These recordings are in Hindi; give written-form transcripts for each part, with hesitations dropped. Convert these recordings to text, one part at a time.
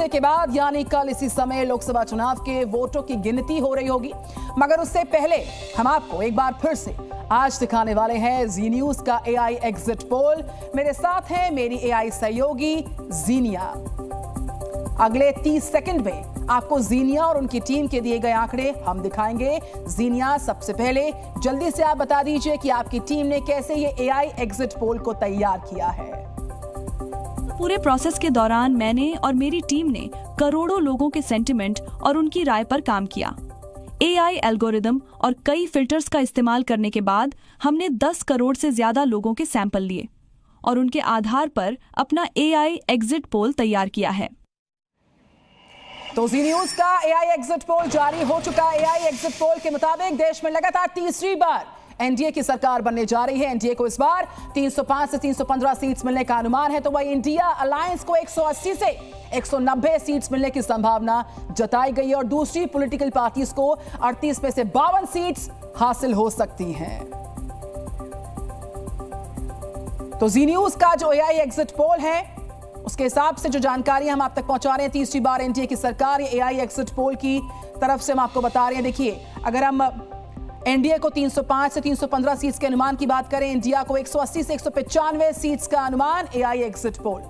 घंटे के बाद यानी कल इसी समय लोकसभा चुनाव के वोटों की गिनती हो रही होगी, मगर उससे पहले हम आपको एक बार फिर से आज दिखाने वाले हैं जी न्यूज का एआई एग्जिट पोल। मेरे साथ हैं मेरी एआई सहयोगी जीनिया। अगले 30 सेकंड में आपको जीनिया और उनकी टीम के दिए गए आंकड़े हम दिखाएंगे। जीनिया, सबसे पहले जल्दी से आप बता दीजिए कि आपकी टीम ने कैसे ये एआई एग्जिट पोल को तैयार किया है। पूरे प्रोसेस के दौरान मैंने और मेरी टीम ने करोड़ों लोगों के सेंटिमेंट और उनकी राय पर काम किया। एआई एल्गोरिदम और कई फिल्टर्स का इस्तेमाल करने के बाद हमने 10 करोड़ से ज्यादा लोगों के सैंपल लिए और उनके आधार पर अपना एआई एग्जिट पोल तैयार किया है। तो जी न्यूज का एआई एग्जिट पोल जारी हो चुका। एआई एग्जिट पोल के मुताबिक देश में लगातार तीसरी बार एनडीए की सरकार बनने जा रही है। एनडीए को इस बार 305 से 315 सीट्स मिलने का अनुमान है, तो वही इंडिया अलायंस को 180 से 190 सीट्स मिलने की संभावना जताई गई है और दूसरी पॉलिटिकल पार्टीज को 38 में से 52 सीट्स हासिल हो सकती हैं। तो जी न्यूज का जो एआई एग्जिट पोल है उसके हिसाब से जो जानकारी हम आप तक पहुंचा रहे हैं, तीसरी बार एनडीए की सरकार, ये एआई एग्जिट पोल की तरफ से हम आपको बता रहे हैं। देखिए, अगर हम एनडीए को 305 से 315 सीट्स के अनुमान की बात करें, इंडिया को 180 से 195 सीट्स का अनुमान, एआई एग्जिट पोल।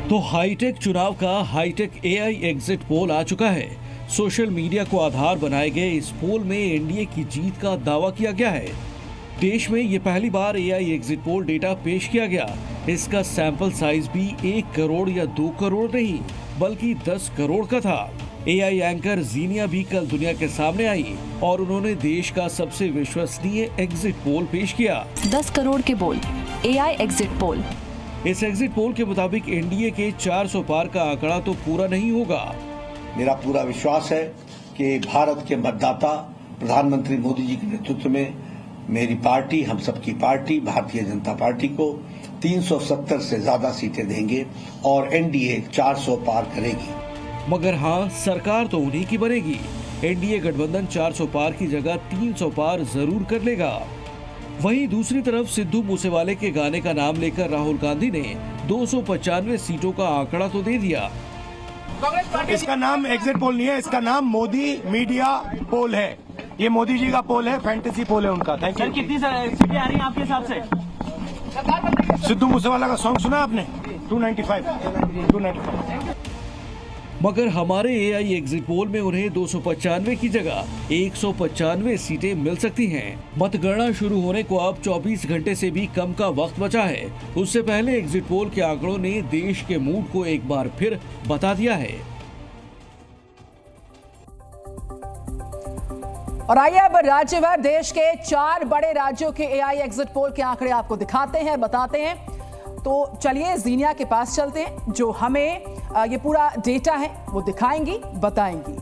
तो हाईटेक चुनाव का हाईटेक एआई एग्जिट पोल आ चुका है। सोशल मीडिया को आधार बनाए गए इस पोल में एनडीए की जीत का दावा किया गया है। देश में ये पहली बार एआई एग्जिट पोल डेटा पेश किया गया। इसका सैंपल साइज भी 1 करोड़ या 2 करोड़ नहीं बल्कि 10 करोड़ का था। एआई एंकर जीनिया भी कल दुनिया के सामने आई और उन्होंने देश का सबसे विश्वसनीय एग्जिट पोल पेश किया। 10 करोड़ के बोल, एआई एग्जिट पोल। इस एग्जिट पोल के मुताबिक एनडीए के 400 पार का आंकड़ा तो पूरा नहीं होगा। मेरा पूरा विश्वास है कि भारत के मतदाता प्रधानमंत्री मोदी जी के नेतृत्व में मेरी पार्टी, हम सबकी पार्टी भारतीय जनता पार्टी को 370 से ज्यादा सीटें देंगे और एनडीए 400 पार करेगी। मगर हाँ, सरकार तो उन्हीं की बनेगी। एनडीए गठबंधन 400 पार की जगह 300 पार जरूर कर लेगा। वहीं दूसरी तरफ सिद्धू मूसेवाले के गाने का नाम लेकर राहुल गांधी ने 295 सीटों का आंकड़ा तो दे दिया। इसका नाम एग्जिट पोल नहीं है, इसका नाम मोदी मीडिया पोल है। ये मोदी जी का पोल है, फैंटेसी पोल है उनका। Thank you. कितनी सीटें आ रही हैं आपके हिसाब से? सिद्धू मूसेवाला का सॉन्ग सुना आपने? 295। मगर हमारे एआई एग्जिट पोल में उन्हें 295 की जगह 195 सीटें मिल सकती हैं। मतगणना शुरू होने को अब 24 घंटे से भी कम का वक्त बचा है। उससे पहले एग्जिट पोल के आंकड़ों ने देश के मूड को एक बार फिर बता दिया है। और आइए अब राज्यभर देश के 4 बड़े राज्यों के एआई एग्जिट पोल के आंकड़े आपको दिखाते हैं, बताते हैं। तो चलिए जीनिया के पास चलते हैं, जो हमें ये पूरा डेटा है वो दिखाएंगी, बताएंगी।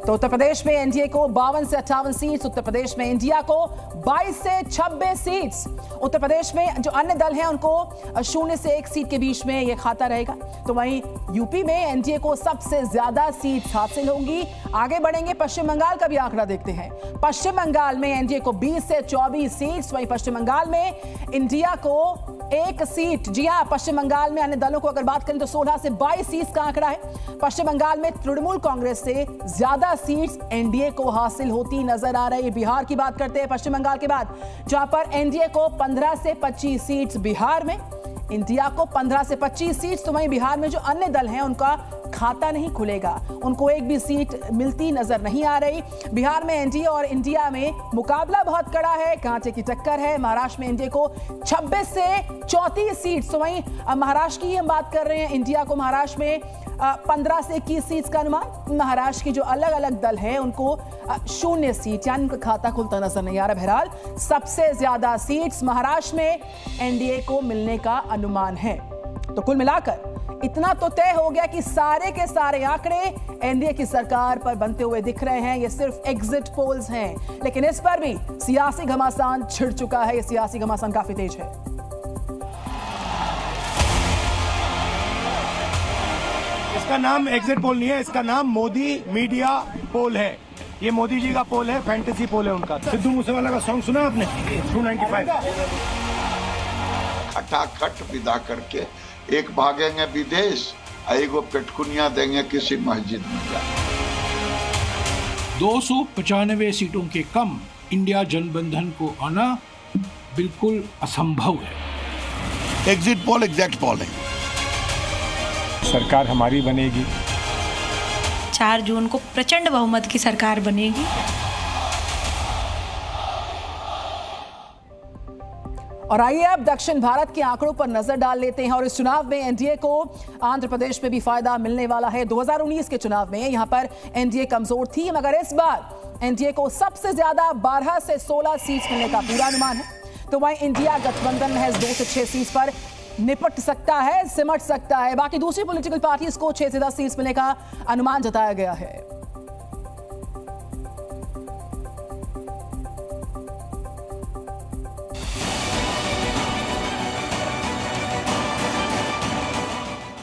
तो उत्तर प्रदेश में एनडीए को 52 से 58 सीट्स, उत्तर प्रदेश में इंडिया को 22 से 26 सीट्स। उत्तर प्रदेश में जो अन्य दल हैं उनको 0 से 1 सीट के बीच में ये खाता रहेगा। तो वहीं यूपी में एनडीए को सबसे ज्यादा सीट्स हासिल होंगी। आगे बढ़ेंगे, पश्चिम बंगाल का भी आंकड़ा देखते हैं। पश्चिम बंगाल में एनडीए को 20 से 24 सीट्स, वहीं पश्चिम बंगाल में इंडिया को 1 सीट। जी हाँ, पश्चिम बंगाल में अन्य दलों को अगर बात करें तो 16 से 22 सीट्स का आंकड़ा है। पश्चिम बंगाल में तृणमूल कांग्रेस से ज्यादा सीट्स एनडीए को हासिल होती नजर आ रही है। बिहार की बात करते हैं पश्चिम बंगाल के बाद, जहां पर एनडीए को 15 से 25 सीट्स बिहार में, इंडिया को 15 से 25 सीट्स। तो वहीं बिहार में जो अन्य दल हैं उनका खाता नहीं खुलेगा, उनको एक भी सीट मिलती नजर नहीं आ रही। बिहार में एनडीए और इंडिया में मुकाबला बहुत कड़ा है, कांटे की टक्कर है। महाराष्ट्र में एनडीए को 26 से 34 सीट्स। तो वहीं महाराष्ट्र की हम बात कर रहे हैं, इंडिया को महाराष्ट्र में 15 से 21 सीट्स का अनुमान। महाराष्ट्र की जो अलग अलग दल हैं उनको 0 सीट, यानी उनका खाता खुलता नजर नहीं आ रहा। बहरहाल सबसे ज्यादा सीट्स महाराष्ट्र में एनडीए को मिलने का अनुमान है। तो कुल मिलाकर इतना तो तय हो गया कि सारे के सारे आंकड़े एनडीए की सरकार पर बनते हुए दिख रहे हैं। ये सिर्फ एग्जिट पोल्स हैं, लेकिन इस पर भी सियासी घमासान छिड़ चुका है। ये सियासी घमासान काफी तेज है। इसका नाम एग्जिट पोल नहीं है, इसका नाम मोदी मीडिया पोल है। ये मोदी जी का पोल है, फैंटेसी पोल है उनका। सिद्धू मूसेवाला का सॉन्ग सुना आपने? 295 खटाखट विदा करके एक भागेंगे विदेश, एगो पेटकुनिया देंगे किसी मस्जिद में जा। 295 सीटों के कम इंडिया जनबंधन को आना बिल्कुल असंभव है। एग्जिट पोल एग्जैक्ट पोल है। सरकार हमारी बनेगी। 4 जून को प्रचंड बहुमत की सरकार बनेगी। और आइए अब दक्षिण भारत के आंकड़ों पर नजर डाल लेते हैं। और इस चुनाव में एनडीए को आंध्र प्रदेश में भी फायदा मिलने वाला है। 2019 के चुनाव में यहां पर एनडीए कमजोर थी, मगर इस बार एनडीए को सबसे ज्यादा 12 से 16 सीट मिलने का पूरा अनुमान है। तो वहीं इंडिया गठबंधन महज 2 से 6 सीट पर निपट सकता है, सिमट सकता है। बाकी दूसरी पॉलिटिकल पार्टीज को 6 से 10 सीट मिलने का अनुमान जताया गया है।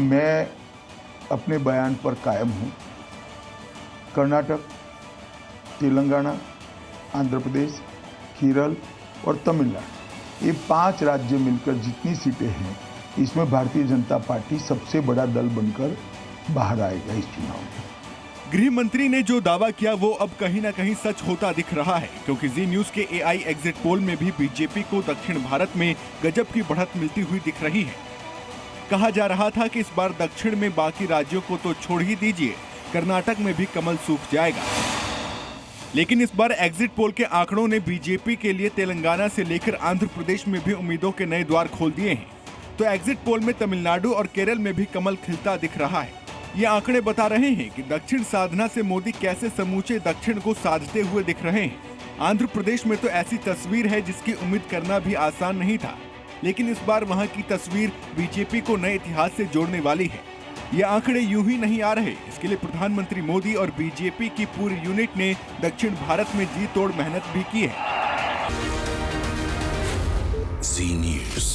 मैं अपने बयान पर कायम हूं। कर्नाटक, तेलंगाना, आंध्र प्रदेश, केरल और तमिलनाडु, ये 5 राज्य मिलकर जितनी सीटें हैं, इसमें भारतीय जनता पार्टी सबसे बड़ा दल बनकर बाहर आएगा इस चुनाव में। गृह मंत्री ने जो दावा किया वो अब कहीं ना कहीं सच होता दिख रहा है, क्योंकि जी न्यूज के एआई एग्जिट पोल में भी बीजेपी को दक्षिण भारत में गजब की बढ़त मिलती हुई दिख रही है। कहा जा रहा था कि इस बार दक्षिण में बाकी राज्यों को तो छोड़ ही दीजिए, कर्नाटक में भी कमल सूख जाएगा। लेकिन इस बार एग्जिट पोल के आंकड़ों ने बीजेपी के लिए तेलंगाना से लेकर आंध्र प्रदेश में भी उम्मीदों के नए द्वार खोल दिए हैं। तो एग्जिट पोल में तमिलनाडु और केरल में भी कमल खिलता दिख रहा है। ये आंकड़े बता रहे हैं कि दक्षिण साधना से मोदी कैसे समूचे दक्षिण को साधते हुए दिख रहे हैं। आंध्र प्रदेश में तो ऐसी तस्वीर है जिसकी उम्मीद करना भी आसान नहीं था, लेकिन इस बार वहां की तस्वीर बीजेपी को नए इतिहास से जोड़ने वाली है। ये आंकड़े यूं ही नहीं आ रहे, इसके लिए प्रधानमंत्री मोदी और बीजेपी की पूरी यूनिट ने दक्षिण भारत में जी तोड़ मेहनत भी की है। जी न्यूज़।